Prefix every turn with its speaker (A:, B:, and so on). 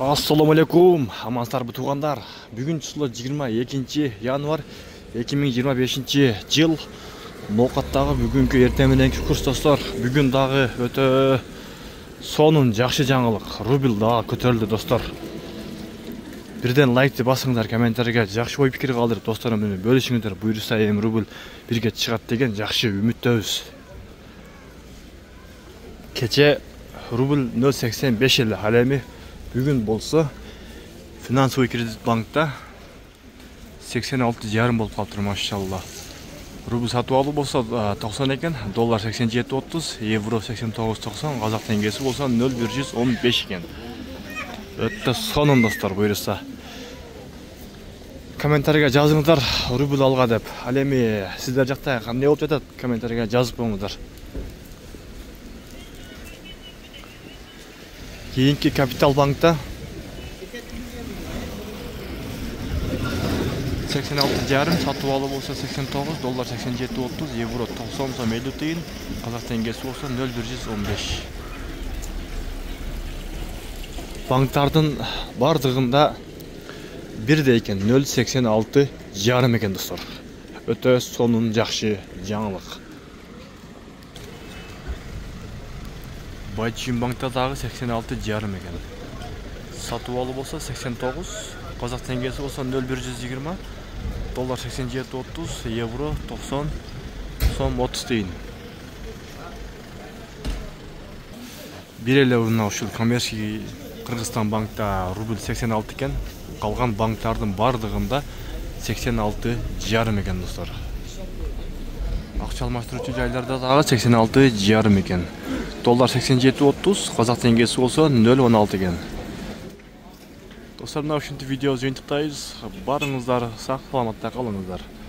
A: Assalamu алейкум, амансыздарбы туугандар. Бүгүн число 22 январь 2025 жыл. Ноокаттагы бүгүнкү эртең мененки курс достор. Бүгүн дагы өтө сонун жакшы жаңылык. Рубль дагы көтөрүлдү достор. Бирден лайкты басыңдар, комментарийге жакшы ой пикир калдырып досторум менен бөлүшүңүздөр. Буюрса рубль бирге чыгат деген жакшы үмүттөбүз. Кече рубль 0,85 эле, ал эми бүгүн болсо финансовый кредит банкта 86,5 болуп калыптыр, машалла. Рубль сатып алуу болсо 90 экен, доллар 87.30, евро 89.90, казак теңгеси болсо 0,115 экен. Өтө сонун достор, буюрса комментарийге жазыңыздар, рубль алга деп. Ал эми сиздер жакта кандай болуп жатат, комментарийге жазып коюңуздар. Кийинки Капитал банкта 86,5, сатып алуу болсо 89, доллар 87.30, евро 90 сом 50 тыйын, казак теңгеси болсо 0,115. Банктардын бардыгында бирдей экен, 0,86,5 экен достор. Өтө сонун жакшы жаңылык. Байчим банкта дагы 86,5 экен. Сатып алуу болсо 89, казак теңгеси болсо 0,120, доллар 87.30, евро 90 сом 30 тыйын. Бир эле мына ушул коммерческий Кыргызстан банкта рубль 86 экен. Калган банктардын бардыгында 86,5 экен достор. Акча алмаштыруучу жайларда дагы 86,5 экен. Доллар 87.30, казак теңгеси болсо 0,16 экен. Достор, мына ушинтип видео жыйынтыктайбыз. Барыңыздар, сак саламатта калыңыздар.